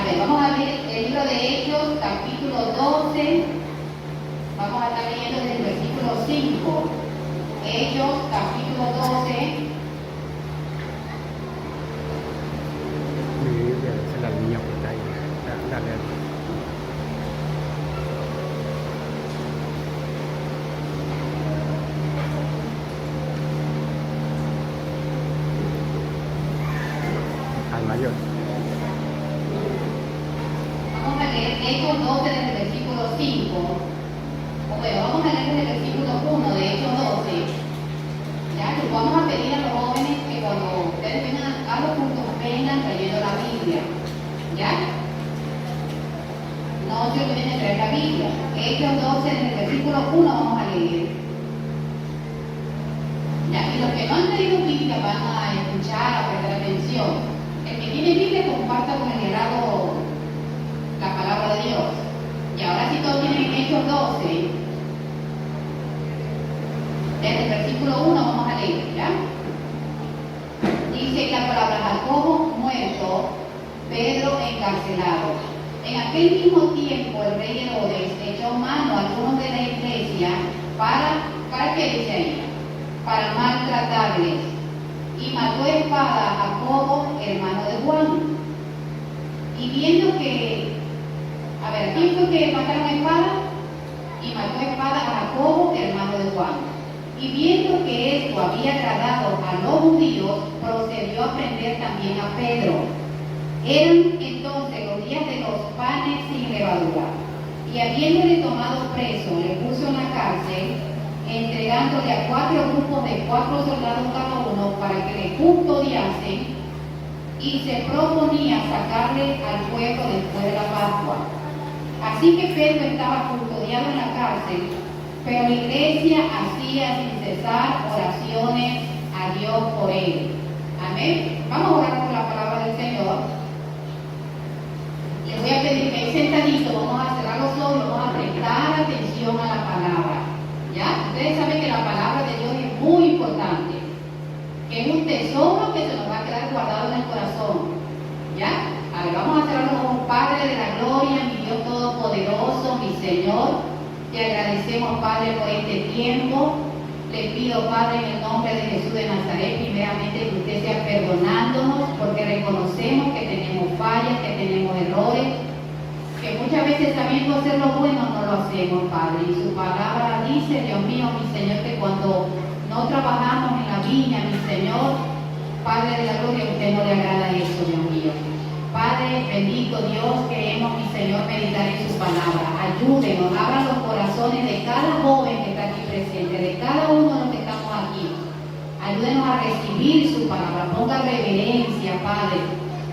ver, vamos a abrir el libro de Hechos, capítulo 12. Vamos a estar leyendo desde el versículo 5. Hechos, capítulo 12. Mi Biblia es la niña por ahí. Dale. Al mayor. Vamos a leer Hechos 12 desde el versículo 5. O bueno, vamos a leer desde el versículo 1 de Hechos 12. Ya, pues vamos a pedir a los jóvenes que cuando ustedes vengan a los puntos vengan trayendo la Biblia. ¿Ya? No se olviden de traer la Biblia. Hechos 12 desde el versículo 1 vamos a leer. Ya, y los que no han traído Biblia van a escuchar, a prestar atención. El que tiene Biblia comparta con el herrado la palabra de Dios. Y ahora si todos tienen Hechos 12, desde el versículo 1 vamos a leer, ¿ya? Dice la palabra: Jacobo muerto, Pedro encarcelado. En aquel mismo tiempo el rey Herodes echó mano a algunos de la iglesia ¿para qué dice ahí? Para maltratarles. Y mató a espada a Jacobo, hermano de Juan. Y viendo que, a ver, ¿quién fue que mataron a espada? Y mató a espada a Jacobo, hermano de Juan. Y viendo que esto había agradado a los judíos, procedió a prender también a Pedro. Eran entonces los días de los panes sin levadura. Y habiéndole tomado preso, le puso en la cárcel, entregándole a 4 grupos de 4 soldados cada uno para que le custodiasen, y se proponía sacarle al pueblo después de la Pascua. Así que Pedro estaba custodiado en la cárcel, pero la iglesia hacía sin cesar oraciones a Dios por él. Amén. Vamos a orar por la palabra del Señor. Les voy a pedir que ahí sentaditos vamos a cerrar los ojos y vamos a prestar atención a la palabra. ¿Ya? Ustedes saben que la palabra de Dios es muy importante, que es un tesoro que se nos va a quedar guardado en el corazón. ¿Ya? A ver, vamos a cerrar los ojos. Padre de la gloria, mi Dios todopoderoso, mi Señor, te agradecemos, Padre, por este tiempo. Le pido, Padre, en el nombre de Jesús de Nazaret, primeramente que usted sea perdonándonos, porque reconocemos que tenemos fallas, que tenemos errores, que muchas veces sabiendo hacer lo bueno no lo hacemos, Padre. Y su palabra dice, Dios mío, mi Señor, que cuando no trabajamos en la viña, mi Señor, Padre de la gloria, a usted no le agrada eso, Dios mío. Padre, bendito Dios, queremos, mi Señor, meditar en su palabra. Ayúdenos, abran los corazones de cada joven que está aquí presente, de cada uno de los que estamos aquí. Ayúdenos a recibir su palabra, ponga reverencia, Padre.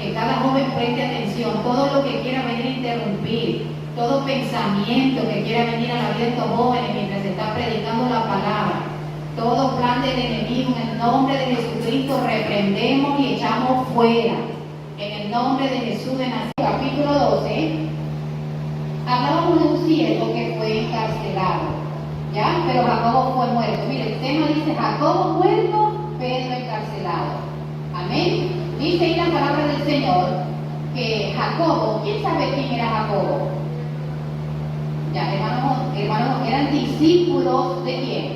Que cada joven preste atención, todo lo que quiera venir a interrumpir, todo pensamiento que quiera venir a la vida de estos jóvenes mientras se está predicando la palabra, todo plan del enemigo, en el nombre de Jesucristo reprendemos y echamos fuera. En el nombre de Jesús de Nazaret. Capítulo 12, hablábamos de un siervo que fue encarcelado, ¿ya? Pero Jacobo fue muerto. Mire, el tema dice Jacobo muerto, Pedro encarcelado. Amén. Dice ahí la palabra del Señor que Jacobo, ¿quién sabe quién era Jacobo? Ya, hermanos, eran discípulos de quién?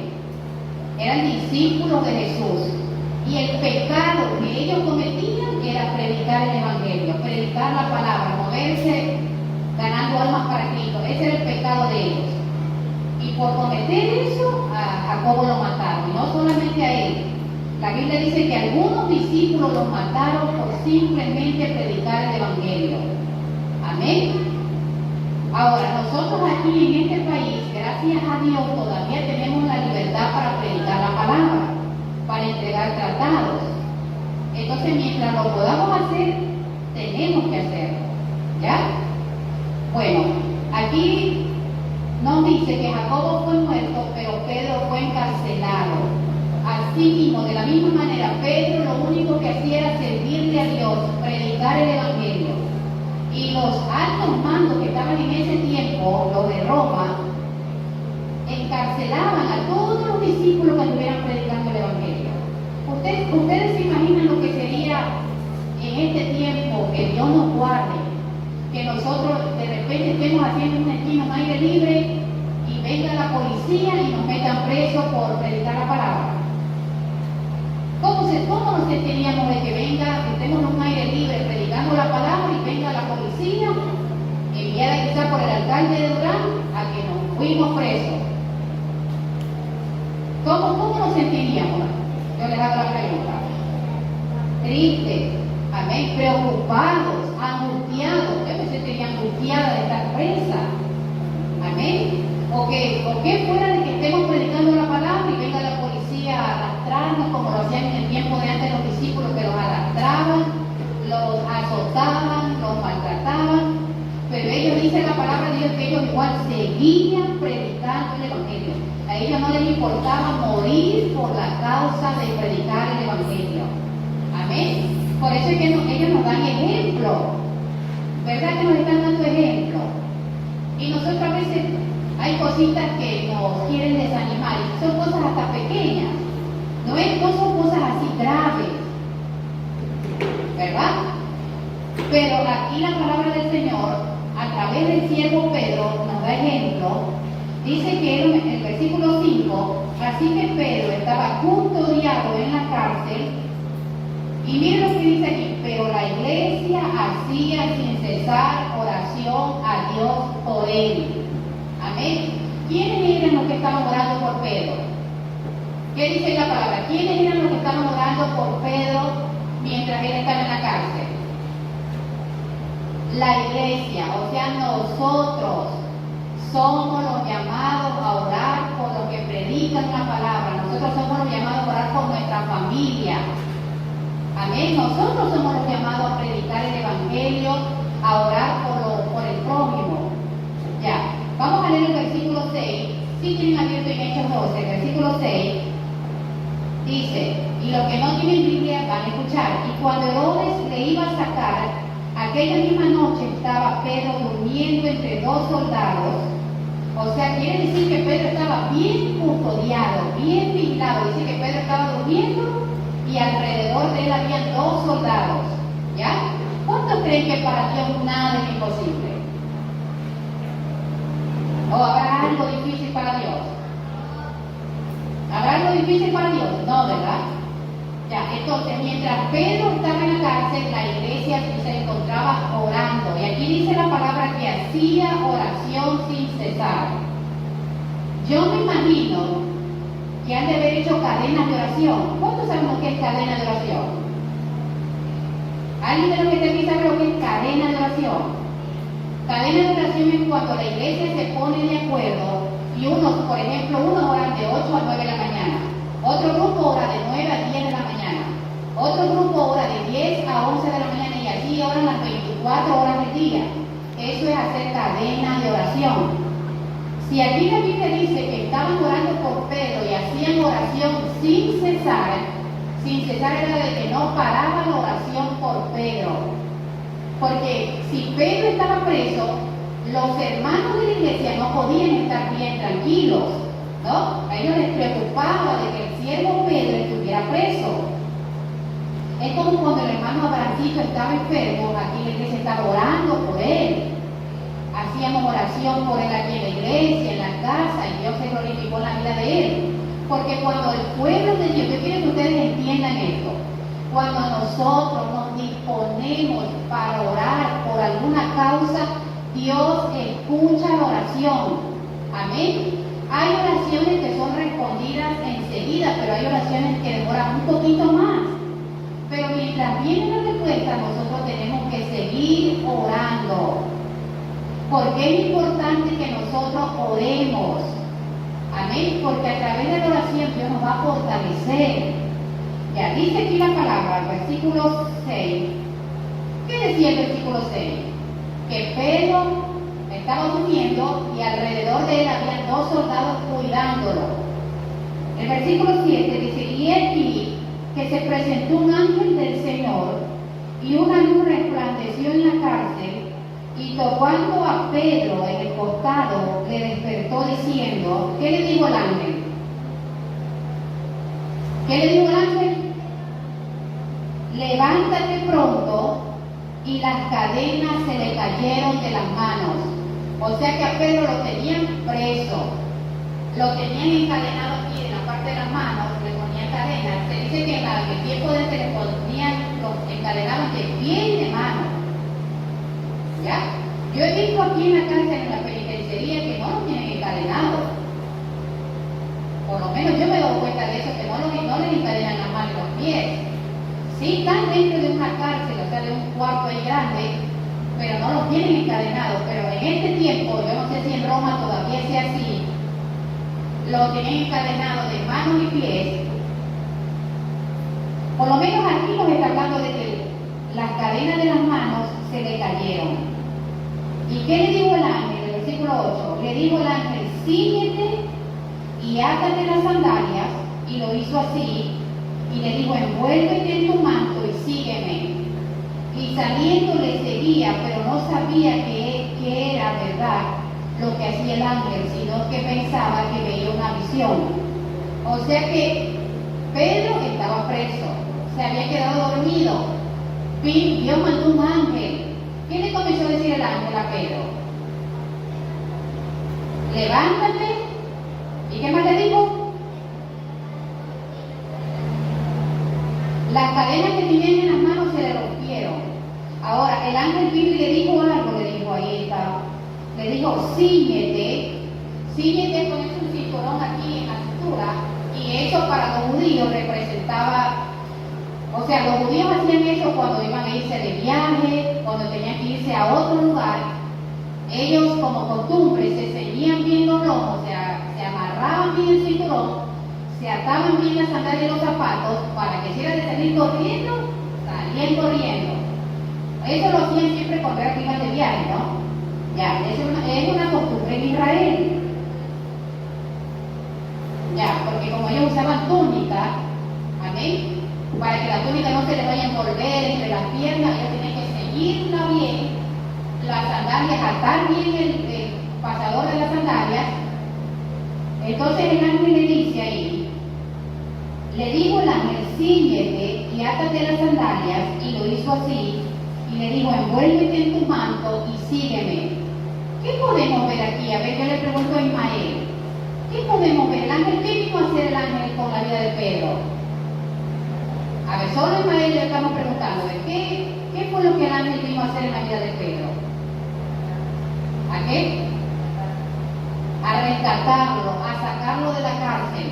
Eran discípulos de Jesús. Y el pecado que ellos cometían era predicar el Evangelio, predicar la palabra, moverse ganando almas para Cristo. Ese era el pecado de ellos. Y por cometer eso, a Jacobo lo mataron. Y no solamente a él. La Biblia dice que algunos discípulos los mataron por simplemente predicar el Evangelio. Amén. Ahora, nosotros aquí en este país, gracias a Dios, todavía tenemos la libertad para predicar la palabra, para entregar tratados. Entonces, mientras lo podamos hacer, tenemos que hacerlo. ¿Ya? Bueno, aquí nos dice que Jacobo fue muerto, pero Pedro fue encarcelado. Así mismo, de la misma manera, Pedro lo único que hacía era servirle a Dios, predicar el Evangelio. Y los altos mandos que estaban en ese tiempo, los de Roma, encarcelaban a todos los discípulos que estuvieran predicando el Evangelio. Ustedes se imaginan lo que sería en este tiempo, que Dios nos guarde, que nosotros de repente estemos haciendo un esquina en aire libre y venga la policía y nos metan presos por predicar la palabra. ¿Cómo nos sentiríamos de que venga, que estemos en un aire libre predicando la palabra y venga la policía, enviada quizás por el alcalde de Durán, a que nos fuimos presos? ¿Cómo nos sentiríamos? Yo les hago la pregunta. Tristes, amén, preocupados, angustiados. Yo me sentiría angustiada de estar presa, amén. O que fuera de que estemos predicando la palabra y venga la policía a arrastrarnos como lo hacían en el tiempo de antes los discípulos, que los arrastraban, los azotaban, los maltrataban, pero ellos, dice la palabra de Dios, que ellos igual seguían predicando el Evangelio. A ellos no les importaba morir por la causa de predicar el Evangelio. Amén. Por eso es que ellos nos dan ejemplo, ¿verdad? Que nos están dando ejemplo. Y nosotros a veces hay cositas que nos quieren desanimar, y son cosas hasta pequeñas, no son cosas así graves, ¿verdad? Pero aquí la palabra del Señor, a través del siervo Pedro, nos da ejemplo. Dice que en el versículo 5, así que Pedro estaba custodiado en la cárcel, y miren lo que dice aquí: pero la iglesia hacía sin cesar oración a Dios por él. Amén. ¿Quiénes eran los que estaban orando por Pedro? ¿Qué dice la palabra? ¿Quiénes eran los que estaban orando por Pedro mientras él estaba en la cárcel? La iglesia, o sea, nosotros somos los llamados a orar por los que predican la palabra. Nosotros somos los llamados a orar por nuestra familia. Amén. Nosotros somos los llamados a predicar el Evangelio, a orar por el prójimo. Ya. Vamos a leer el versículo 6. Si tienen abierto en Hechos 12, el versículo 6 dice: y los que no tienen Biblia van a escuchar. Y cuando Herodes le iba a sacar, aquella misma noche estaba Pedro durmiendo entre dos soldados. O sea, quiere decir que Pedro estaba bien custodiado, bien vigilado. Dice que Pedro estaba durmiendo y alrededor de él había dos soldados. ¿Ya? ¿Cuántos creen que para Dios nada es imposible? ¿O habrá algo difícil para Dios? ¿Habrá algo difícil para Dios? No, ¿verdad? Ya, entonces, mientras Pedro estaba en la cárcel, la iglesia se encontraba orando. Y aquí dice la palabra que hacía oración sin cesar. Yo me imagino que han de haber hecho cadenas de oración. ¿Cuántos sabemos qué es cadena de oración? ¿Alguien de los que está aquí sabe lo que es cadena de oración? Cadena de oración es cuando la iglesia se pone de acuerdo y unos, por ejemplo, unos oran de 8 a 9 de la mañana, otro grupo ora de 9 a 10 de la mañana, otro grupo ora de 10 a 11 de la mañana, y así oran las 24 horas del día. Eso es hacer cadena de oración. Si aquí la Biblia dice que estaban orando por Pedro y hacían oración sin cesar era de que no paraba la oración por Pedro. Porque si Pedro estaba preso, los hermanos de la iglesia no podían estar bien tranquilos, ¿no? A ellos les preocupaba de que el siervo Pedro estuviera preso. Es como cuando el hermano Abrancito estaba enfermo, aquí la iglesia estaba orando por él. Hacíamos oración por él aquí en la iglesia, en la casa, y Dios se glorificó en la vida de él. Porque cuando el pueblo de Dios, yo quiero que ustedes entiendan esto, cuando nosotros nos disponemos para orar por alguna causa, Dios escucha la oración. Amén. Hay oraciones que son respondidas enseguida, pero hay oraciones que demoran un poquito más. Pero mientras viene la respuesta, nosotros tenemos que seguir orando. Porque es importante que nosotros oremos. Amén. Porque a través de la oración Dios nos va a fortalecer. Ya dice aquí la palabra, el versículo 6. ¿Qué decía el versículo 6? Que Pedro estaba durmiendo y alrededor de él había dos soldados cuidándolo. El versículo 7 dice: y aquí que se presentó un ángel del Señor y una luz resplandeció en la cárcel, y tocando a Pedro en el costado le despertó diciendo, ¿qué le dijo el ángel? ¿Qué le dijo el ángel? Levántate pronto. y las cadenas se le cayeron de las manos. O sea que a Pedro lo tenían preso, lo tenían encadenado aquí en la parte de las manos, le ponían cadenas. Se dice que en el tiempo de que le ponían, los encadenaban de pie y de mano. ¿Ya? Yo he visto aquí en la cárcel, en la penitenciaría, que no los tienen encadenados. Por lo menos yo me he dado cuenta de eso, que no les encadenan las manos y los pies. Sí están dentro de una cárcel, o sea, de un cuarto ahí grande, pero no los tienen encadenados. Pero en este tiempo, yo no sé si en Roma todavía sea así, lo tienen encadenado de manos y pies. Por lo menos aquí nos está hablando de que las cadenas de las manos se le cayeron. ¿Y qué le dijo el ángel? En el versículo 8, le dijo el ángel, síguete y átate las sandalias, y lo hizo así, y le dijo, envuélvete en tu manto y sígueme. Y saliendo le seguía, pero no sabía que era verdad lo que hacía el ángel, sino que pensaba que veía una visión. O sea que Pedro estaba preso, se había quedado dormido. Dios mandó un ángel. ¿Qué le comenzó a decir el ángel a Pedro? Levántate. ¿Y qué más le dijo? Las cadenas que tenían en las manos se le rompieron. Ahora, el ángel vino y le dijo algo, le dijo, ahí está. Le dijo, síñete con un cinturón aquí en la cintura, y eso para los judíos representaba, o sea, los judíos hacían eso cuando iban a irse de viaje, cuando tenían que irse a otro lugar. Ellos, como costumbre, se ceñían bien los lomos, o sea, se amarraban bien el cinturón, se ataban bien las sandalias y los zapatos, para que si era de salir corriendo, salían corriendo. Eso lo hacían siempre cuando era que iban de viaje, ¿no? Ya, es una costumbre en Israel. Ya, porque como ellos usaban túnica, amén, para que la túnica no se le vaya a envolver entre las piernas, ellos tienen que ceñirla bien, las sandalias, atar bien el pasador de las sandalias. Entonces el ángel le dice ahí, le dijo el ángel, síñete y átate las sandalias, y lo hizo así, y le dijo, envuélvete en tu manto y sígueme. ¿Qué podemos ver aquí? A ver, yo le pregunto a Ismael, ¿qué podemos ver? ¿El ángel qué vino a hacer el ángel con la vida de Pedro? A ver, solo a Ismael le estamos preguntando, ¿qué fue lo que el ángel vino a hacer en la vida de Pedro? ¿A qué? A rescatarlo, a sacarlo de la cárcel.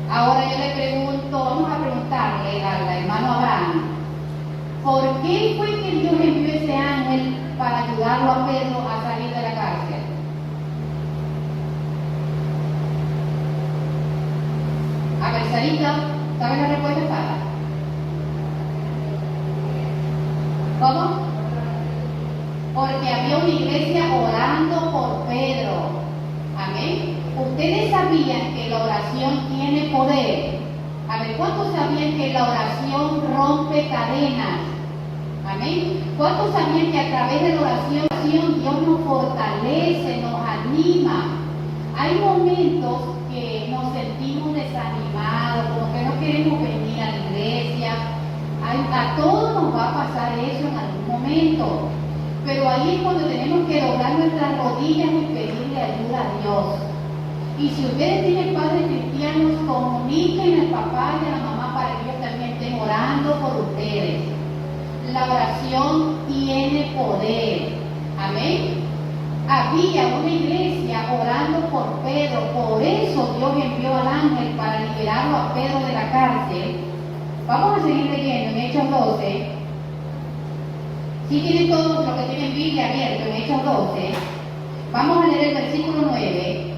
Ahora yo le pregunto, vamos a preguntarle al hermano Abraham, ¿por qué fue que Dios envió ese ángel para ayudarlo a Pedro a salir de la cárcel? A ver, Sarita, ¿sabes la respuesta, Sara? ¿Cómo? Porque había una iglesia orando por Pedro. Amén. Ustedes sabían que la oración tiene poder. A ver, ¿cuántos sabían que la oración rompe cadenas? Amén. ¿Cuántos sabían que a través de la oración Dios nos fortalece, nos anima? Hay momentos que nos sentimos desanimados, como que no queremos venir a la iglesia. A todos nos va a pasar eso en algún momento. Pero ahí es cuando tenemos que doblar nuestras rodillas y pedirle ayuda a Dios. Y si ustedes tienen padres cristianos, comuniquen al papá y a la mamá para que ellos también estén orando por ustedes. La oración tiene poder. Amén. Había una iglesia orando por Pedro, por eso Dios envió al ángel para liberarlo a Pedro de la cárcel. Vamos a seguir leyendo en Hechos 12. Si tienen todos los que tienen Biblia abierta en Hechos 12, vamos a leer el versículo 9.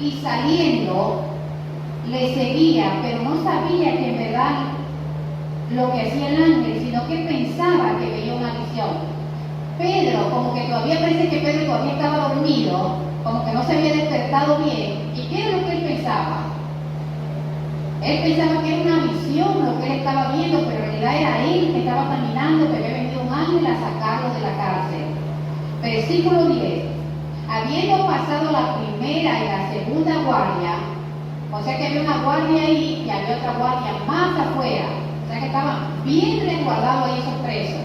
Y saliendo, le seguía, pero no sabía que en verdad lo que hacía el ángel, sino que pensaba que veía una visión. Pedro, como que todavía parece que Pedro todavía estaba dormido, como que no se había despertado bien. ¿Y qué era lo que él pensaba? Él pensaba que era una visión lo que él estaba viendo, pero en realidad era él que estaba caminando, que había venido un ángel a sacarlo de la cárcel. Versículo 10. Habiendo pasado la primera y la segunda guardia, o sea que había una guardia ahí y había otra guardia más afuera, o sea que estaban bien resguardados ahí esos presos.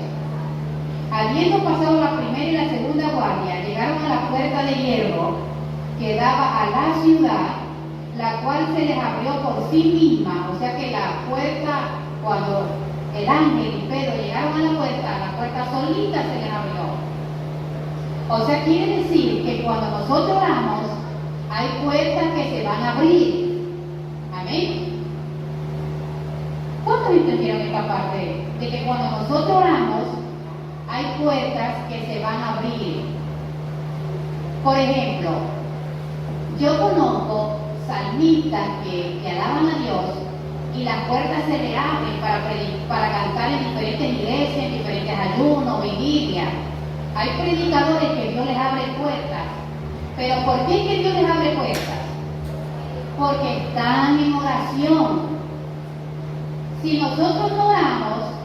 habiendo pasado la primera y la segunda guardia, llegaron a la puerta de hierro que daba a la ciudad, la cual se les abrió por sí misma. O sea que la puerta, cuando el ángel y Pedro llegaron a la puerta solita se les abrió. O sea, quiere decir que cuando nosotros oramos, hay puertas que se van a abrir. Amén. ¿Cuántos entendieron esta parte? De que cuando nosotros oramos, hay puertas que se van a abrir. Por ejemplo, yo conozco salmistas que alaban a Dios y las puertas se le abren para cantar en diferentes iglesias, en diferentes ayunos, vigilias. Hay predicadores que Dios les abre puertas. ¿Pero por qué es que Dios les abre puertas? Porque están en oración. Si nosotros no oramos,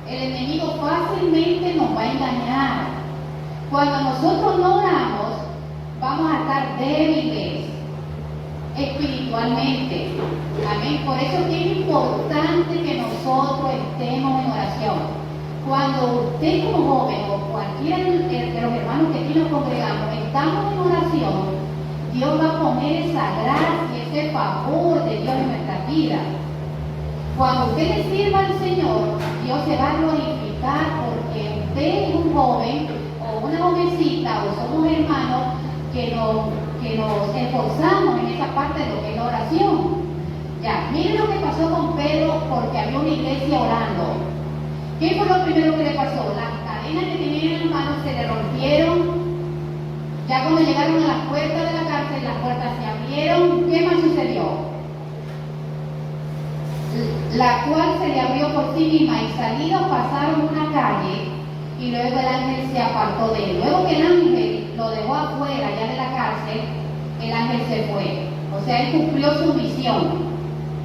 el enemigo fácilmente nos va a engañar. Cuando nosotros no oramos, vamos a estar débiles espiritualmente. Amén. Por eso es que es importante que nosotros estemos en oración. Cuando usted como joven o cualquiera de los hermanos que aquí nos congregamos, estamos en oración, Dios va a poner esa gracia, ese favor de Dios en nuestras vidas. Cuando usted le sirva al Señor, Dios se va a glorificar porque usted es un joven o una jovencita o somos hermanos que nos esforzamos en esa parte de lo que es la oración. Ya, miren lo que pasó con Pedro porque había una iglesia orando. ¿Qué fue lo primero que le pasó? Las cadenas que tenía en las manos se le rompieron. Ya cuando llegaron a las puertas de la cárcel, las puertas se abrieron. ¿Qué más sucedió? La cual se le abrió por sí misma y salidos pasaron una calle y luego el ángel se apartó de él. Luego que el ángel lo dejó afuera ya de la cárcel, el ángel se fue. O sea, él cumplió su misión.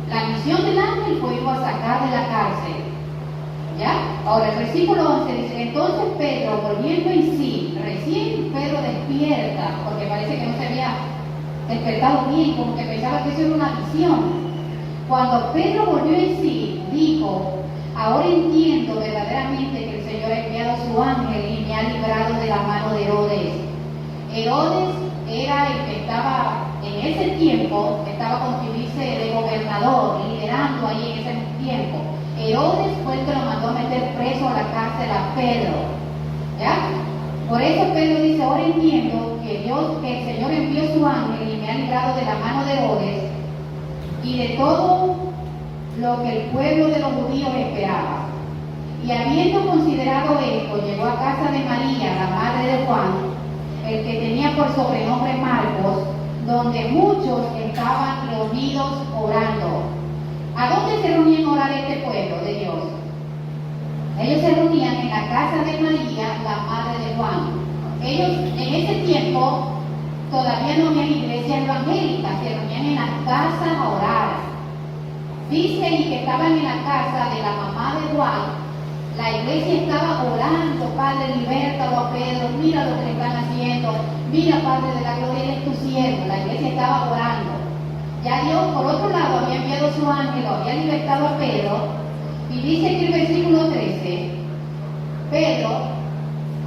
La misión del ángel fue ir a sacar de la cárcel. ¿Ya? Ahora el versículo 11 dice, entonces Pedro, volviendo en sí, recién Pedro despierta, porque parece que no se había despertado bien, como que pensaba que eso era una visión. Cuando Pedro volvió en sí, dijo, ahora entiendo verdaderamente que el Señor ha enviado su ángel y me ha librado de la mano de Herodes. Herodes era el que estaba, en ese tiempo, estaba constituirse de gobernador, liderando ahí en ese tiempo. Herodes fue el que lo mandó a meter preso a la cárcel a Pedro. ¿Ya? Por eso Pedro dice, ahora entiendo que el Señor envió su ángel y me ha librado de la mano de Herodes y de todo lo que el pueblo de los judíos esperaba. Y habiendo considerado esto, llegó a casa de María, la madre de Juan, el que tenía por sobrenombre Marcos, donde muchos estaban reunidos orando. ¿A dónde se reunían a orar este pueblo de Dios? Ellos se reunían en la casa de María, la madre de Juan. Ellos en ese tiempo todavía no había iglesias evangélicas, se reunían en las casas a orar. Dice y que estaban en la casa de la mamá de Juan, la iglesia estaba orando, Padre, libértalo a Pedro, mira lo que le están haciendo, mira Padre de la gloria, él es tu siervo. La iglesia estaba orando. Ya Dios, por otro lado, había enviado su ángel, había libertado a Pedro, y dice que el versículo 13, Pedro,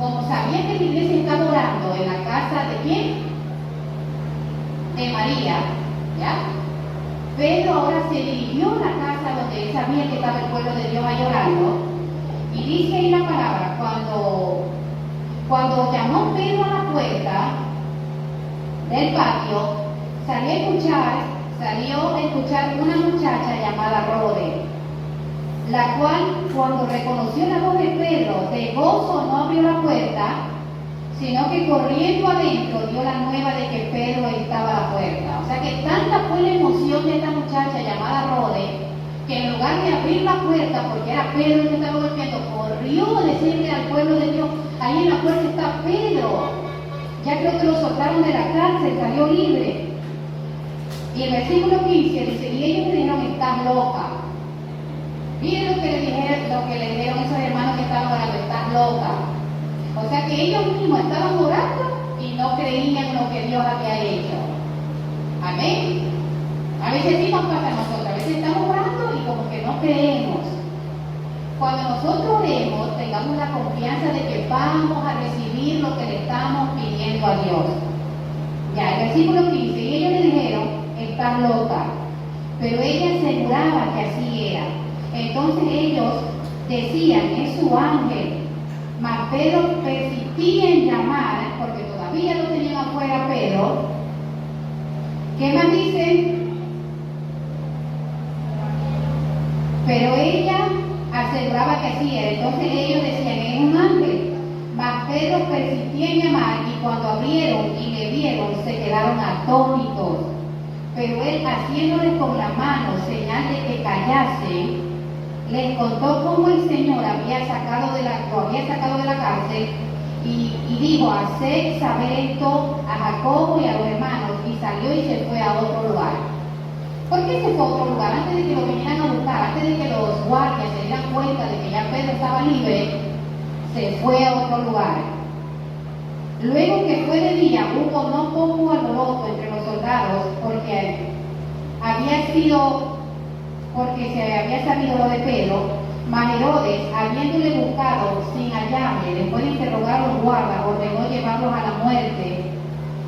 como sabía que la iglesia estaba orando en la casa de ¿quién? De María, ¿ya? Pedro ahora se dirigió a la casa donde él sabía que estaba el pueblo de Dios ahí orando, y dice ahí la palabra, cuando llamó Pedro a la puerta del patio, salió a escuchar una muchacha llamada Rode, la cual cuando reconoció la voz de Pedro, de gozo no abrió la puerta, sino que corriendo adentro dio la nueva de que Pedro estaba a la puerta. O sea que tanta fue la emoción de esta muchacha llamada Rode, que en lugar de abrir la puerta, porque era Pedro el que estaba golpeando, corrió a decirle al pueblo de Dios, ahí en la puerta está Pedro. Ya creo que lo soltaron de la cárcel, salió libre. Y el versículo 15 dice, y ellos le dijeron, estás loca. Miren lo que le dijeron esos hermanos que estaban orando, estás loca. O sea que ellos mismos estaban orando y no creían en lo que Dios había hecho. Amén. A veces sí nos pasa a nosotros, a veces estamos orando y como que no creemos. Cuando nosotros oremos, tengamos la confianza de que vamos a recibir lo que le estamos pidiendo a Dios. Ya, el versículo 15, y ellos le dijeron, estás loca, pero ella aseguraba que así era. Entonces ellos decían, es su ángel, mas Pedro persistía en llamar, porque todavía lo tenían afuera Pedro. ¿Qué más dice? Pero ella aseguraba que así era. Entonces ellos decían, es un ángel. Mas Pedro persistía en llamar, y cuando abrieron y le vieron, se quedaron atónitos. Pero él, haciéndoles con la mano señal de que callasen, les contó cómo el Señor lo había sacado de la cárcel, y dijo, haced saber esto a Jacobo y a los hermanos, y salió y se fue a otro lugar. ¿Por qué se fue a otro lugar? Antes de que lo vinieran a buscar, antes de que los guardias se dieran cuenta de que ya Pedro estaba libre, se fue a otro lugar. Luego que fue de día, hubo no poco alboroto entre los soldados, porque se había sabido lo de Pedro. Mas Herodes, habiéndole buscado sin hallarle, después de interrogar a los guardas, ordenó llevarlos a la muerte.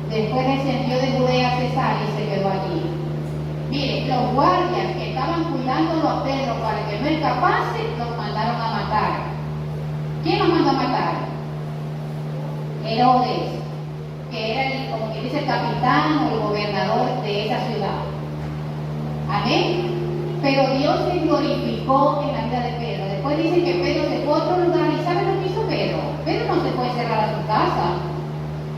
Después descendió de Judea a Cesar y se quedó allí. Miren, los guardias que estaban cuidándolo a Pedro para que no escapase, los mandaron a matar. ¿Quién los mandó a matar? Herodes, que era como quien dice, el capitán o el gobernador de esa ciudad. Amén. Pero Dios se glorificó en la vida de Pedro. Después dice que Pedro se fue a otro lugar. ¿Y saben lo que hizo Pedro? Pedro no se fue a encerrar a su casa.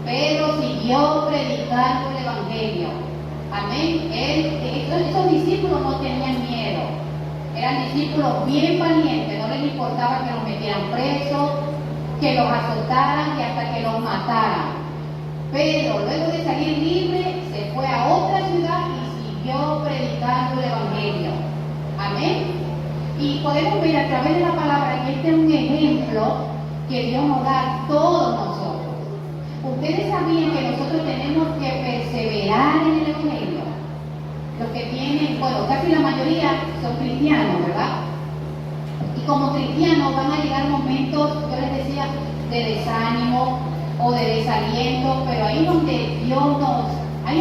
Pedro siguió predicando el Evangelio. Amén. Esos discípulos no tenían miedo. Eran discípulos bien valientes. No les importaba que los metieran presos, que los azotaran y hasta que los mataran. Pedro, luego de salir libre, se fue a otra ciudad y siguió predicando el Evangelio. Amén. Y podemos ver a través de la palabra que este es un ejemplo que Dios nos da a todos nosotros. Ustedes sabían que nosotros tenemos que perseverar en el Evangelio. Los que tienen, bueno, casi la mayoría son cristianos, ¿verdad? Y como cristianos van a llegar momentos, yo les decía, de desánimo o de desaliento, pero ahí es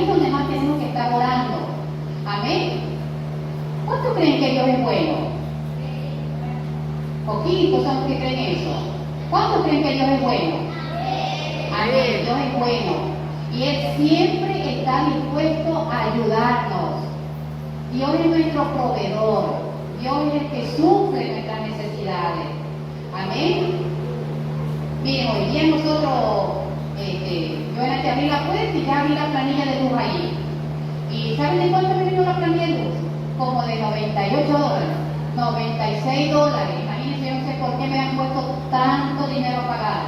donde más tenemos que estar orando. Amén. ¿Cuántos creen que Dios es bueno? Poquitos son los que creen eso. ¿Cuántos creen que Dios es bueno? Amén. Dios es bueno. Y Él siempre está dispuesto a ayudarnos. Dios es nuestro proveedor. Dios es el que suple nuestras necesidades. Amén. Miren, hoy día nosotros, yo era que abrí la puerta y ya abrí la planilla de luz ahí. ¿Y saben de cuánto me vino la planilla de luz? Como de $98, $96. Imagínense, yo no sé por qué me han puesto tanto dinero a pagar.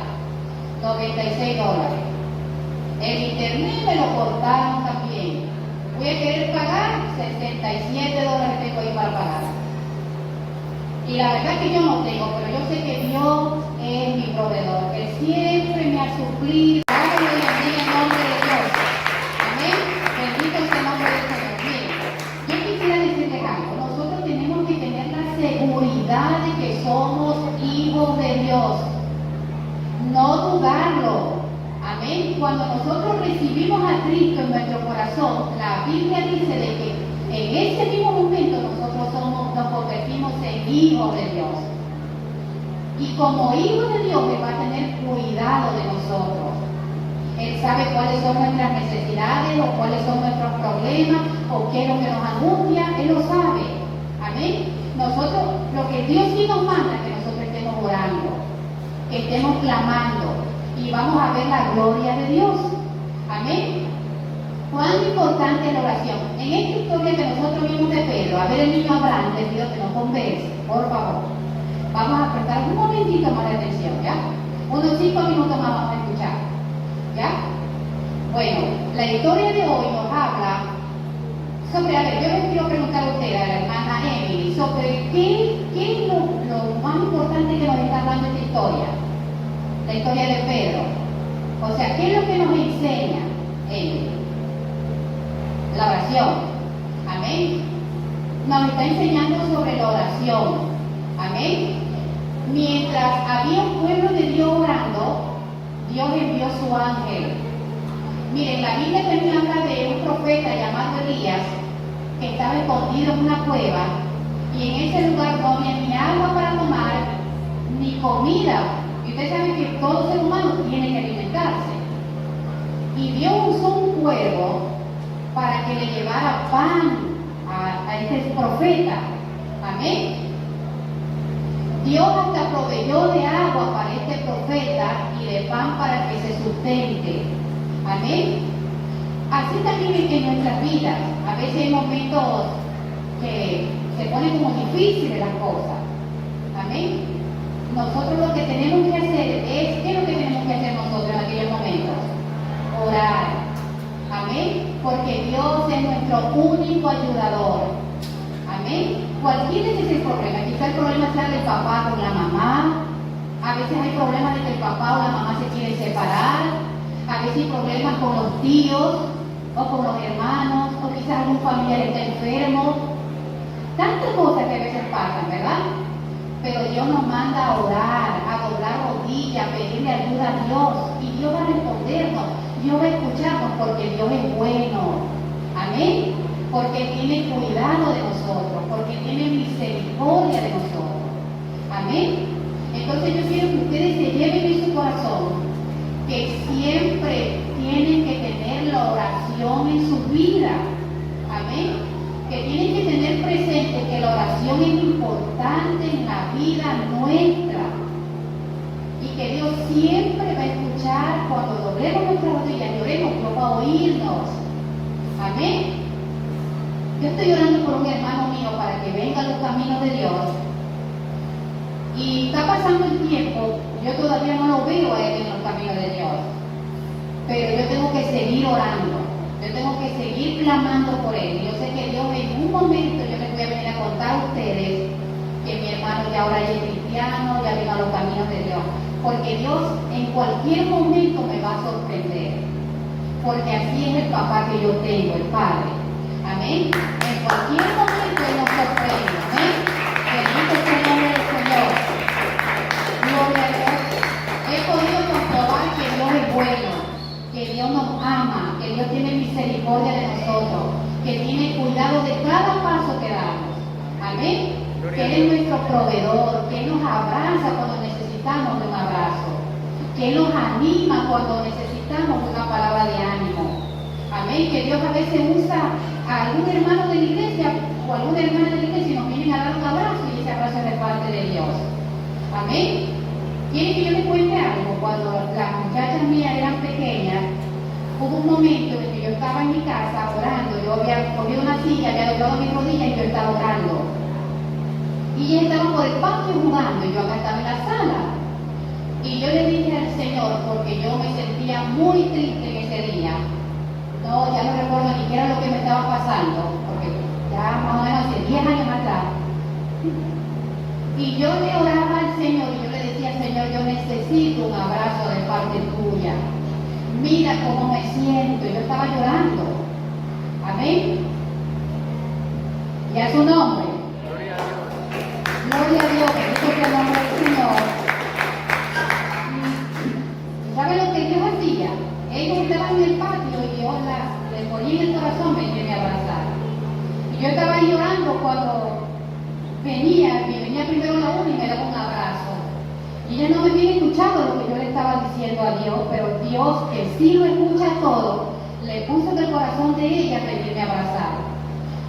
$96. El internet me lo cortaron también. Voy a querer pagar $67 tengo ahí para pagar. Y la verdad que yo no tengo, pero yo sé que Dios es mi proveedor, que siempre me ha suplido. Dios le bendiga en nombre de Dios. Amén. Bendito sea el nombre del Señor. Miren, yo quisiera decirles algo. Nosotros tenemos que tener la seguridad de que somos hijos de Dios. No dudarlo. Amén. Cuando nosotros recibimos a Cristo en nuestro corazón, la Biblia dice de que en ese mismo momento nosotros nos convertimos en hijos de Dios. Y como hijos de Dios, Él va a tener cuidado de nosotros. Él sabe cuáles son nuestras necesidades o cuáles son nuestros problemas o qué es lo que nos angustia. Él lo sabe. Amén. Nosotros, lo que Dios sí nos manda es que nosotros estemos orando, que estemos clamando y vamos a ver la gloria de Dios. Amén. ¿Cuán importante es la oración? En esta historia que nosotros vimos de Pedro, a ver el niño Abraham, les pido que nos converse, por favor. Vamos a prestar un momentito más de atención, ¿ya? Unos 5 minutos más vamos a escuchar, ¿ya? Bueno, la historia de hoy nos habla sobre, a ver, yo les quiero preguntar a usted, a la hermana Emily, sobre qué es lo más importante que nos está dando esta historia, la historia de Pedro. O sea, ¿qué es lo que nos enseña Emily? La oración. Amén. Nos está enseñando sobre la oración. Amén. Mientras había un pueblo de Dios orando, Dios envió su ángel. Miren, la Biblia también habla de un profeta llamado Elías que estaba escondido en una cueva y en ese lugar no había ni agua para tomar ni comida. Y ustedes saben que todo ser humano tiene que alimentarse. Y Dios usó un cuervo para que le llevara pan a este profeta. Amén. Dios hasta proveyó de agua para este profeta y de pan para que se sustente. Amén. Así también en nuestras vidas. A veces hay momentos que se ponen como difíciles las cosas. Amén. Nosotros lo que tenemos que hacer es, ¿qué es lo que tenemos que hacer nosotros en aquellos momentos? Orar. Amén. Porque Dios es nuestro único ayudador. Amén. Cualquiera que sea el problema, quizá el problema sea del papá con la mamá. A veces hay problemas de que el papá o la mamá se quieren separar. A veces hay problemas con los tíos o con los hermanos, o quizás algún familiar está enfermo. Tantas cosas que a veces pasan, ¿verdad? Pero Dios nos manda a orar, a doblar rodillas, a pedirle ayuda a Dios. Y Dios va a respondernos, Dios va a escucharnos porque Dios es bueno. Amén. Porque tiene cuidado de nosotros, porque tiene misericordia de nosotros. Amén. Entonces yo quiero que ustedes se lleven en su corazón que siempre tienen que tener la oración en su vida. Amén. Que tienen que tener presente que la oración es importante en la vida nuestra. Y que Dios siempre va a escuchar cuando doblemos nuestras rodillas, lloremos, Dios va a oírnos. Amén. Yo estoy orando por un hermano mío para que venga a los caminos de Dios. Y está pasando el tiempo, yo todavía no lo veo a él en los caminos de Dios. Pero yo tengo que seguir orando, yo tengo que seguir clamando por él. Yo sé que Dios en un momento, yo les voy a venir a contar a ustedes que mi hermano ya ahora es cristiano, ya vino a los caminos de Dios. Porque Dios en cualquier momento me va a sorprender. Porque así es el papá que yo tengo, el Padre. Amén. En cualquier momento Él nos sorprende. Amén. Bendito sea el nombre del Señor. Gloria a Dios. He podido comprobar que Dios es bueno, que Dios nos ama, que Dios tiene misericordia de nosotros, que tiene cuidado de cada paso que damos. Amén. Que Él es nuestro proveedor, que Él nos abraza cuando necesitamos de un abrazo, que Él nos anima cuando necesitamos una palabra de ánimo. Amén. Que Dios a veces usa a algún hermano de la iglesia o alguna hermana de la iglesia y nos vienen a dar un abrazo y ese abrazo es de parte de Dios. Amén. ¿Quieren que yo les cuente algo? Cuando las muchachas mías eran pequeñas, hubo un momento en que yo estaba en mi casa orando. Yo había cogido una silla, había doblado mis rodillas y yo estaba orando. Y ellas estaban por el patio jugando y yo acá estaba en la sala. Y yo le dije al Señor, porque yo me sentía muy triste en ese día. No, ya no recuerdo ni siquiera lo que me estaba pasando, porque ya más o menos hace 10 años atrás. Y yo le oraba al Señor y yo le decía, Señor, yo necesito un abrazo de parte tuya. Mira cómo me siento. Yo estaba llorando. Amén. Y a su nombre. Gloria a Dios. Gloria a Dios, bendito sea el nombre del Señor. ¿Sabe lo que Dios hacía? Ellos estaban en el patio y yo les ponía en el corazón que me abrazara. Y yo estaba ahí llorando cuando venía primero la una y me daba un abrazo. Y ella no me había escuchado lo que yo le estaba diciendo a Dios, pero Dios, que sí lo escucha todo, le puso en el corazón de ella pedirme abrazar.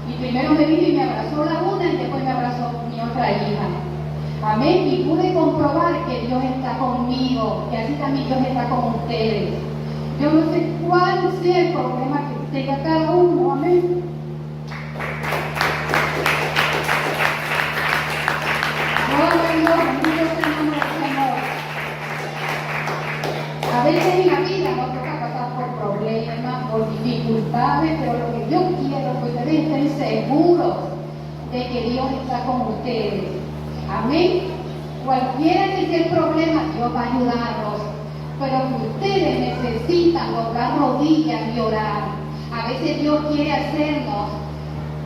Y primero me vino y me abrazó la una y después me abrazó mi otra hija. Amén. Y pude comprobar que Dios está conmigo, que así también Dios está con ustedes. Yo no sé cuál sea el problema que tenga cada uno. Amén. Gloria a Dios, bendito sea el nombre del Señor. A veces en la vida nos toca pasar por problemas, por dificultades, pero lo que yo quiero es que ustedes estén seguros de que Dios está con ustedes. Amén. Cualquiera que sea el problema, Dios va a ayudarlos. Pero que ustedes necesitan doblar rodillas y orar. A veces Dios quiere hacernos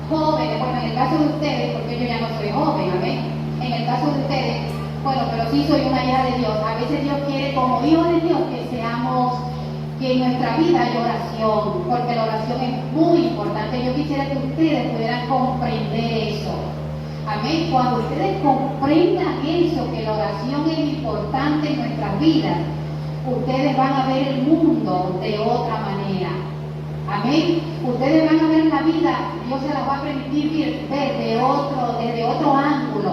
jóvenes. Bueno, en el caso de ustedes, porque yo ya no soy joven, amén. En el caso de ustedes, bueno, pero sí soy una hija de Dios. A veces Dios quiere, como hijo de Dios, que en nuestra vida hay oración, porque la oración es muy importante. Yo quisiera que ustedes pudieran comprender eso. Amén. Cuando ustedes comprendan eso, que la oración es importante en nuestras vidas, ustedes van a ver el mundo de otra manera. Amén. Ustedes van a ver la vida, Dios se las va a permitir ver desde otro ángulo.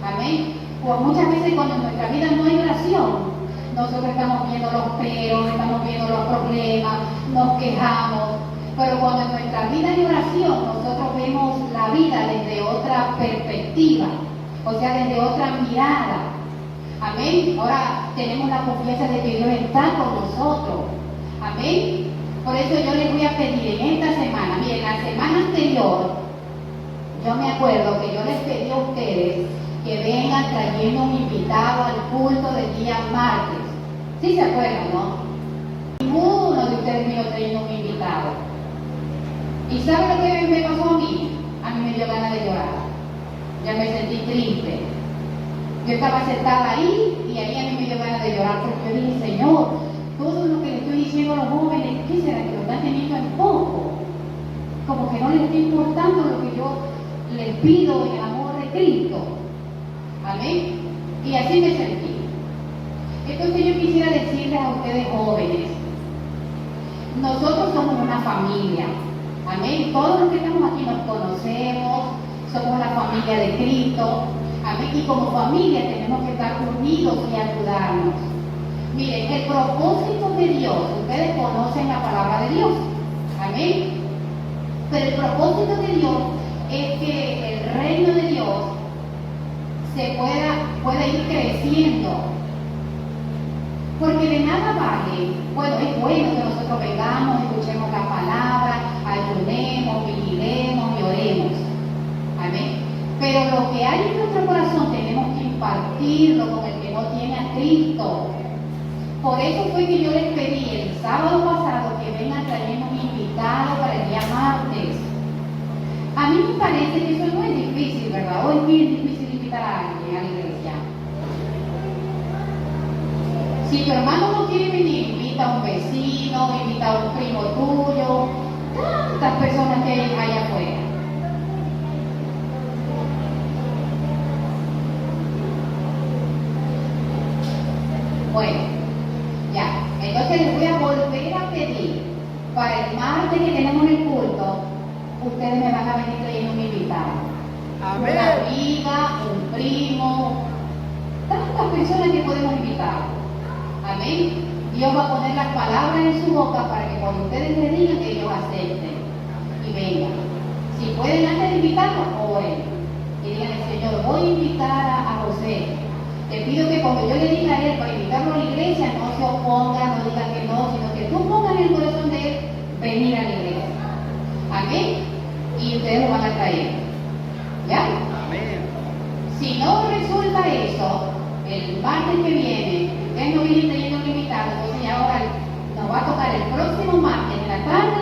Amén. Pues muchas veces cuando en nuestra vida no hay oración, nosotros estamos viendo los peros, estamos viendo los problemas, nos quejamos. Pero cuando en nuestra vida hay oración, nosotros vemos la vida desde otra perspectiva, o sea, desde otra mirada. Amén. Ahora tenemos la confianza de que Dios está con nosotros. Amén. Por eso yo les voy a pedir en esta semana, miren, la semana anterior, yo me acuerdo que yo les pedí a ustedes que vengan trayendo un invitado al culto del día martes. ¿Sí se acuerdan, no? Ninguno de ustedes vino trayendo un invitado. ¿Y sabe lo que me pasó a mí? A mí me dio ganas de llorar. Ya me sentí triste. Yo estaba sentada ahí y ahí a mí me dio ganas de llorar porque yo dije, Señor, todo lo que le estoy diciendo a los jóvenes, ¿qué será que lo están teniendo en poco? Como que no les está importando lo que yo les pido en el amor de Cristo. Amén. Y así me sentí. Entonces yo quisiera decirles a ustedes jóvenes, nosotros somos una familia. Amén. Todos los que estamos aquí nos conocemos, somos la familia de Cristo. Amén. Y como familia tenemos que estar unidos y ayudarnos. Miren, el propósito de Dios, ustedes conocen la palabra de Dios. Amén. Pero el propósito de Dios es que el reino de Dios se pueda ir creciendo. Porque de nada vale, bueno, es bueno que nosotros vengamos, escuchemos la palabra, ayunemos, vigilemos y oremos. Amén. Pero lo que hay en nuestro corazón tenemos que impartirlo con el que no tiene a Cristo. Por eso fue que yo les pedí el sábado pasado que vengan trayendo un invitado para el día martes. A mí me parece que eso no es difícil, ¿verdad? O es bien difícil invitar a alguien a la iglesia. Si tu hermano no quiere venir, invita a un vecino, invita a un primo tuyo, tantas personas que hay allá afuera. Bueno, ya, entonces les voy a volver a pedir para el martes que tenemos el culto, ustedes me van a venir trayendo un invitado. Amén. Una amiga, un primo, tantas personas que podemos invitar. Amén. Dios va a poner las palabras en su boca para que cuando ustedes le digan que ellos acepten y vengan. Si pueden antes de invitarlos, oren. Y digan, Señor, voy a invitar a José. Te pido que cuando yo le diga a él para invitarlo a la iglesia, no se oponga, no diga que no, sino que tú pongas en el corazón de él venir a la iglesia. Amén. Y ustedes lo van a traer. ¿Ya? Amén. Si no resulta eso, el martes que viene, ustedes no vienen trayendo un invitado, entonces ya ahora nos va a tocar el próximo martes en la tarde.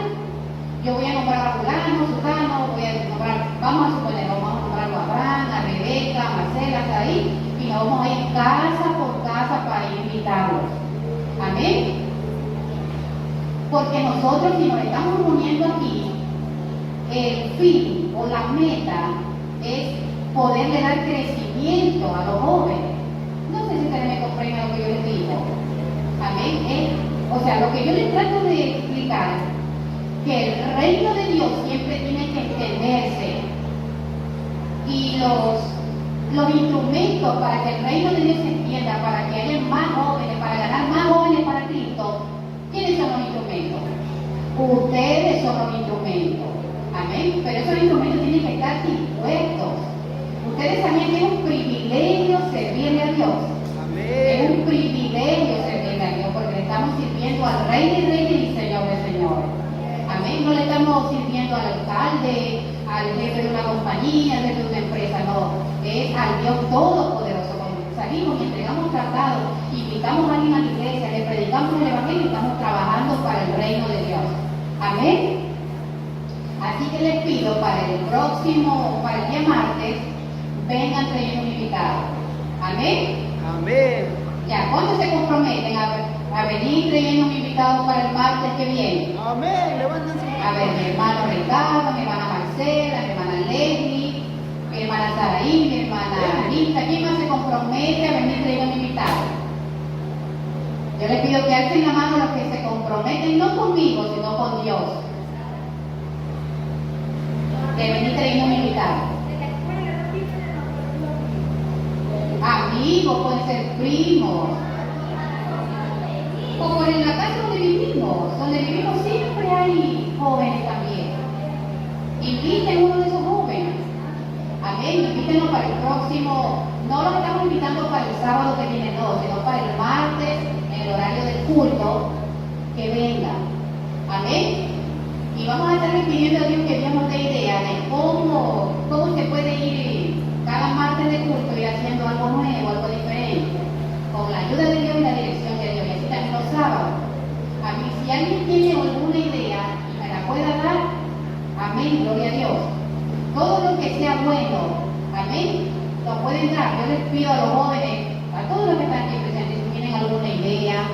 Yo voy a nombrar a fulano, sultano, voy a nombrar, vamos a suponer, vamos a nombrar a Abraham, a Rebeca, a Marcela, hasta ahí, y nos vamos a ir casa por casa para invitarlos. Amén. Porque nosotros, si nos estamos reuniendo aquí, el fin o la meta es poderle dar crecimiento a los jóvenes. No sé si ustedes me comprenden lo que yo les digo. Amén. O sea, lo que yo les trato de explicar, que el reino de Dios siempre tiene que entenderse. Y los instrumentos para que el reino de Dios se entienda, para que haya más jóvenes, para ganar más jóvenes para Cristo, ¿quiénes son los instrumentos? Ustedes son los instrumentos. Amén. Pero esos instrumentos tienen que estar dispuestos. Ustedes sabían que es un privilegio servirle a Dios. Es un privilegio servirle a Dios porque le estamos sirviendo al Rey de Reyes y Señor de Señores. Amén. No le estamos sirviendo al alcalde, al jefe de una compañía, al jefe de una empresa, no. Es al Dios Todopoderoso. Cuando salimos y entregamos tratados, invitamos a alguien a la iglesia, le predicamos el Evangelio, estamos trabajando para el reino de Dios. Amén. Así que les pido para el día martes, vengan trayendo un invitado. Amén. Amén. Ya, ¿cuántos se comprometen a venir trayendo un invitado para el martes que viene? Amén. Levántense. A ver, mi hermano Ricardo, mi hermana Marcela, mi hermana Leslie, mi hermana Saraí, mi hermana Anita. ¿Quién más se compromete a venir trayendo un invitado? Yo les pido que alcen la mano los que se comprometen, no conmigo, sino con Dios. De venir trayendo un invitado. Amigos, pueden ser primos. Como en la casa donde vivimos siempre hay jóvenes también. Inviten a uno de esos jóvenes. Amén, invítenlo para el próximo, no los estamos invitando para el sábado que viene, no, sino para el martes, en el horario del culto, que venga. Amén. Y vamos a estar pidiendo a Dios que Dios dé idea de cómo se puede ir cada martes de culto, ir haciendo algo nuevo, algo diferente, con la ayuda de Dios y la dirección de Dios. Y así también los sábados. A mí, si alguien tiene alguna idea y me la pueda dar, amén, gloria a Dios. Todo lo que sea bueno, amén, lo pueden dar. Yo les pido a los jóvenes, a todos los que están aquí presentes, si tienen alguna idea,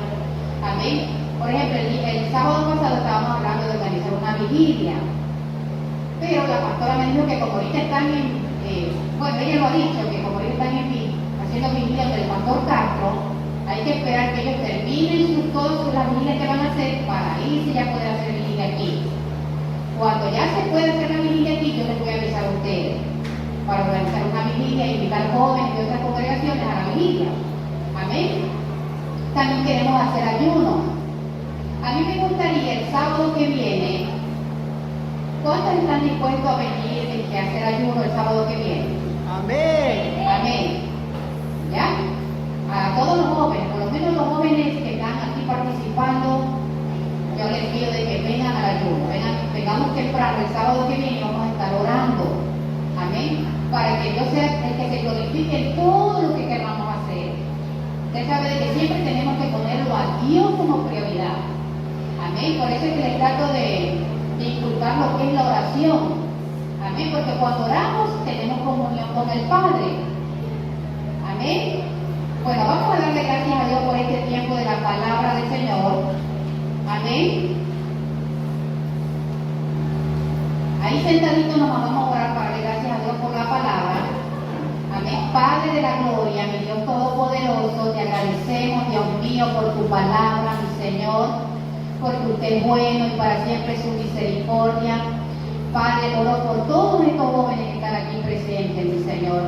amén. Por ejemplo, el sábado pasado estábamos hablando de organizar una vigilia, pero la pastora me dijo que como ahorita están bueno, ella lo ha dicho, que como ahorita están haciendo vigilia del pastor Castro, hay que esperar que ellos terminen todas las vigilias que van a hacer para irse y ya poder hacer vigilia aquí. Cuando ya se pueda hacer la vigilia aquí, yo les voy a avisar a ustedes para organizar una vigilia e invitar jóvenes de otras congregaciones a la vigilia. Amén. También queremos hacer ayuno. A mí me gustaría el sábado que viene, ¿cuántos están dispuestos a venir y hacer ayuno el sábado que viene? Amén. Amén. ¿Ya? A todos los jóvenes, por lo menos los jóvenes que están aquí participando, yo les pido de que vengan al ayuno, vengamos temprano el sábado que viene y vamos a estar orando. Amén. Para que Dios sea el que se glorifique en todo lo que queramos hacer. Usted sabe de que siempre tenemos que ponerlo a Dios como prioridad. Amén. Por eso es que les trato de inculcar lo que es la oración. Amén. Porque cuando oramos tenemos comunión con el Padre. Amén. Bueno, vamos a darle gracias a Dios por este tiempo de la palabra del Señor. Amén. Ahí sentaditos nos vamos a orar para darle gracias a Dios por la palabra. Amén. Padre de la gloria, mi Dios todopoderoso, te agradecemos, Dios mío, por tu palabra, mi Señor, porque usted es bueno y para siempre su misericordia. Padre, oro por todos estos jóvenes que están aquí presentes, mi Señor.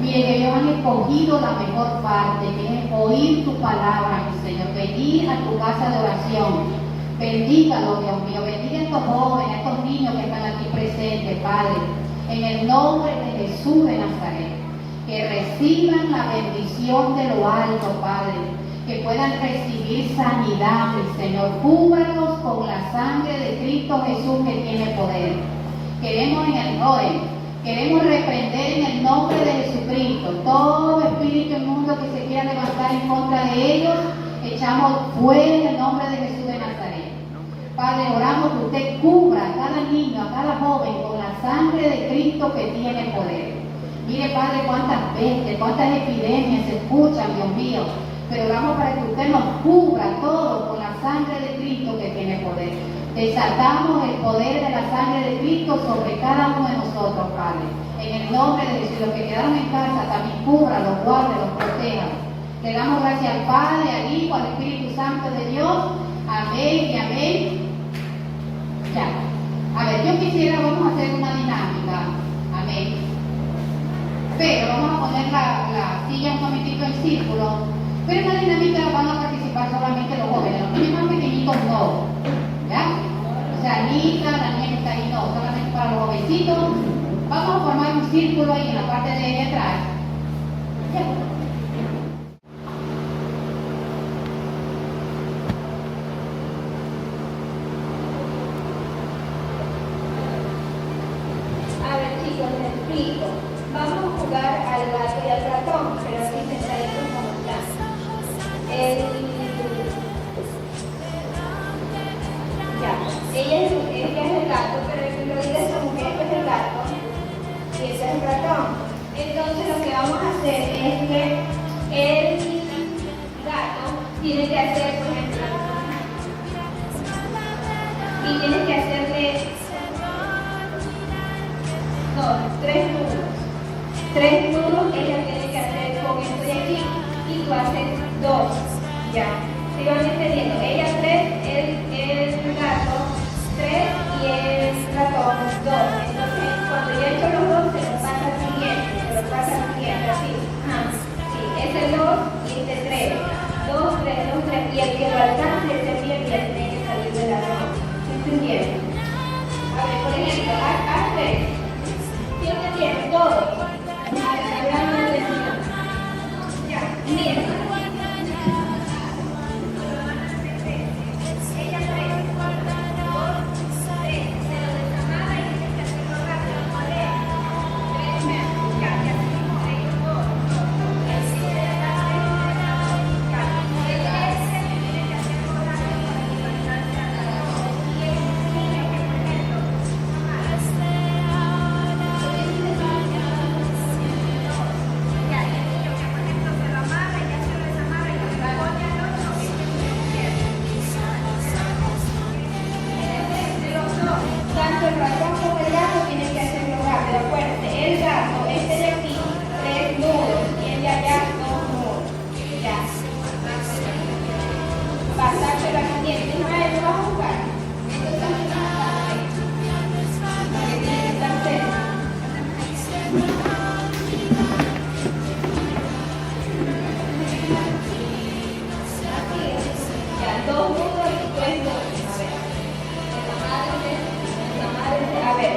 Mire que ellos han escogido la mejor parte, que es oír tu palabra, mi Señor, venir a tu casa de oración. Bendígalos, Dios mío, bendiga a estos jóvenes, a estos niños que están aquí presentes, Padre, en el nombre de Jesús de Nazaret, que reciban la bendición de lo alto, Padre, que puedan recibir sanidad, mi Señor. Cúbralos con la sangre de Cristo Jesús que tiene poder. Queremos reprender en el nombre de Jesucristo todo espíritu inmundo que se quiera levantar en contra de ellos. Echamos fuera en el nombre de Jesús de Nazaret. Padre, oramos que usted cubra a cada niño, a cada joven con la sangre de Cristo que tiene poder. Mire, Padre, cuántas pestes, cuántas epidemias se escuchan, Dios mío. Pero oramos para que usted nos cubra todo con la sangre de Cristo que tiene poder. Desatamos el poder de la sangre de Cristo sobre cada uno de nosotros, Padre. En el nombre de Jesús, los que quedaron en casa, también cubra, los guarde, los proteja. Le damos gracias al Padre, al Hijo, al Espíritu Santo de Dios. Amén y amén. Ya. A ver, yo quisiera, vamos a hacer una dinámica. Amén. Pero vamos a poner la silla un momentito en círculo. Pero en la dinámica van a participar solamente los jóvenes. Los niños más pequeñitos no. ¿Ya? O sea, Anita, la niña que está ahí no. Solamente para los jovencitos. Vamos a formar un círculo ahí en la parte de atrás. Ya. Vamos a jugar al gato y al ratón, pero así sentaditos como están. Ella es el gato, pero el lo dice esa mujer, este es el gato y este es el ratón. Entonces lo que vamos a hacer es que Tienes que hacer, por ejemplo, y tienes que hacerle tres nudos. Tres nudos ella tiene que hacer con esto de aquí y tú haces dos. Ya. Si van entendiendo, ella tres, el gato tres y el ratón dos. Entonces, cuando yo he hecho los dos, se lo pasa al siguiente, así. Ajá. Sí, ese dos y este tres. Dos, tres, y el que lo alcance ese bien tiene que salir de la ropa. ¿Sí entienden? A ver, por ejemplo, haz tres. ¿Sí entienden? Todo. Ya, miren. Tanto el ratón como el gato tienen que hacerlo rápido. Acuérdense, el gato, este de aquí, tres nudos, y el de allá, dos nudos. Ya. Pasárselo al siguiente. Ismael, ¿lo vas a jugar? Entonces, para que tiene que estar cerca. Así es. Ya, dos nudos y tres nudos. A ver.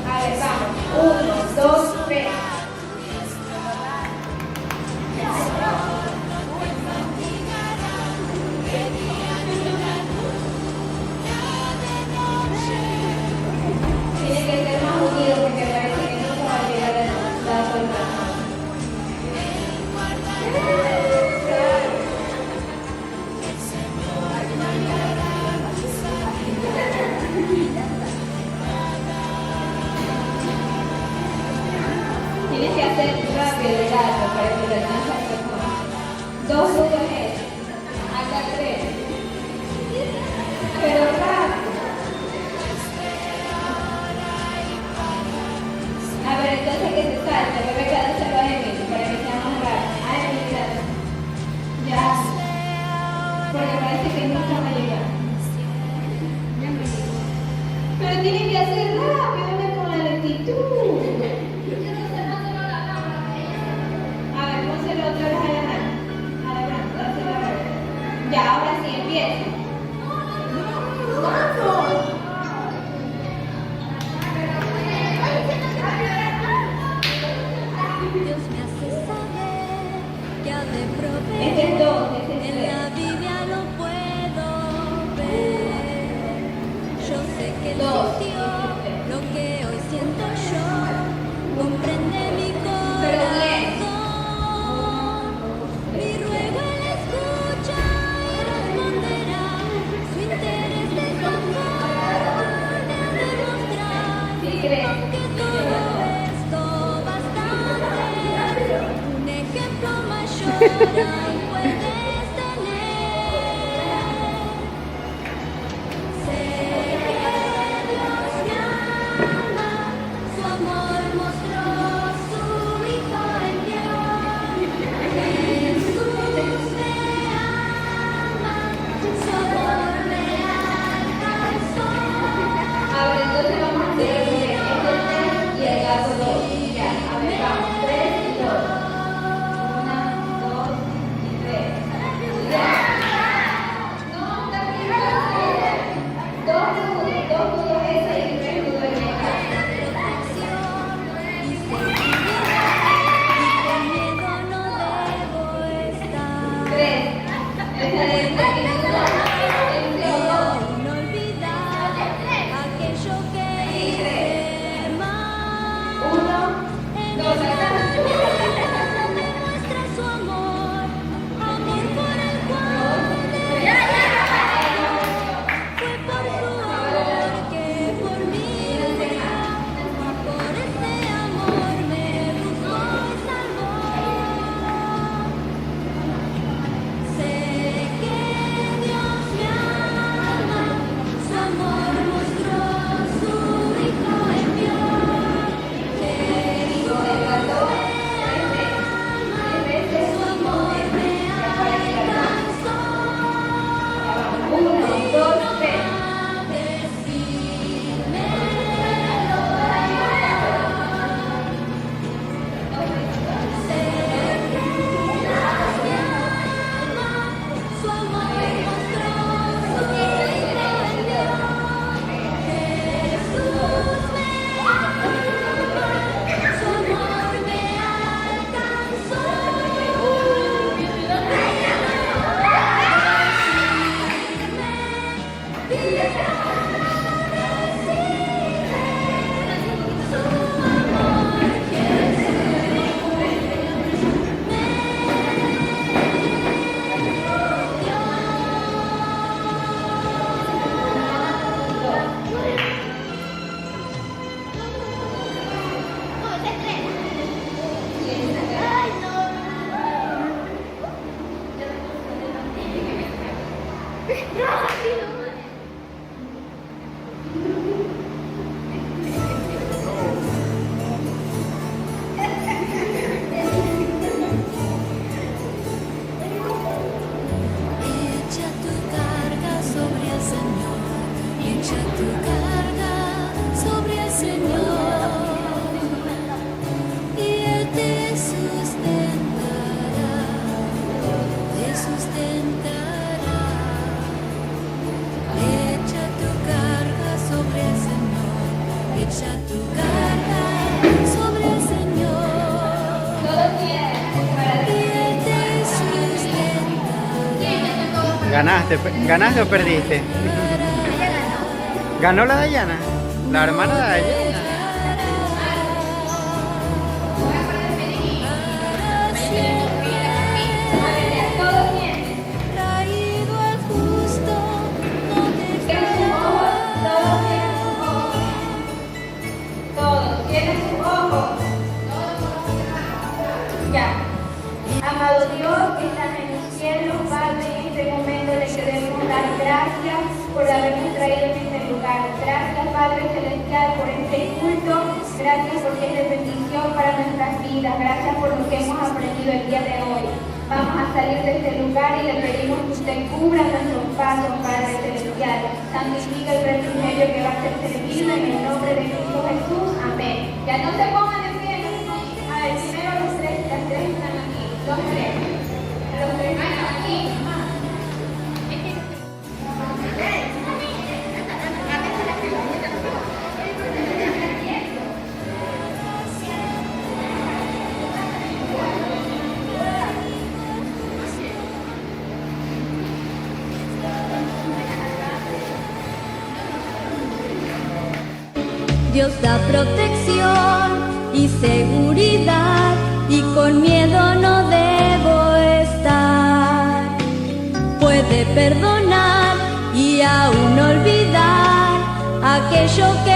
A ver, vamos. 1, 2, 3. Tiene que ser más unido porque parece que no se va a llegar a la suelta. Tienes que hacer rápido el gato para que te alcance a hacer más. Dos nudos es. Acá tres. Pero rápido. A ver, entonces que se salte. Rebeca, dárselo a Emily para que sea más rápido. A Emily, dale. Ya. Porque parece que nunca va a llegar. Pero tienen que hacer rápido, no con la lentitud. A ver, pónselo otra vez adelante, dáselo a ver. Ya, ahora sí, empieza. ¡Vamos! Dios me hace saber que ha de proveer. Este es dos, este es En tres. la Biblia lo puedo ver. Yo sé que él Dos. sintió lo que hoy siento yo. Comprende mi Pero bien. corazón. Mi ruego él escucha y responderá. Su interés de su amor me ha de mostrar. Sí, crees. Aunque todo esto bastante, un ejemplo mayor aún puedes tener. Sé que Dios me ama, su amor mostró su Hijo en Dios. Jesús me ama, su amor me alcanzó. A ver, entonces vamos a hacer este 3 y el gato 2. Ya, a ver, vamos. 3 y 2. 1, 2, sustentará. Echa tu carga sobre el Señor, echa tu carga sobre el Señor. Todos tienen para ti. Y Él te sustentará. ¿Ganaste o perdiste? ¿Ganó la Dayana? La hermana de Dayana. Todos tienen. Traído al justo, no Tienen sus ojos, todos tienen sus ojos. Todos tienen sus ojos. Ya. Amado Dios, que estás en los cielos, Padre, en este momento le queremos dar gracias por habernos traído en este lugar. Gracias, Padre Celestial, por este culto. Gracias porque es de bendición para nuestras vidas. Gracias por lo que hemos aprendido el día de hoy. Vamos a salir de este lugar y le pedimos que usted cubra nuestros pasos, Padre Celestial. Santifica el refrigerio que va a ser servido en el nombre de Cristo Jesús. Amén. Ya no se pongan de pie. A ver, primero los tres, las tres están aquí. Los tres. Los tres están aquí. Dios da protección y seguridad, y con miedo no debo estar. Puede perdonar y aún olvidar aquello que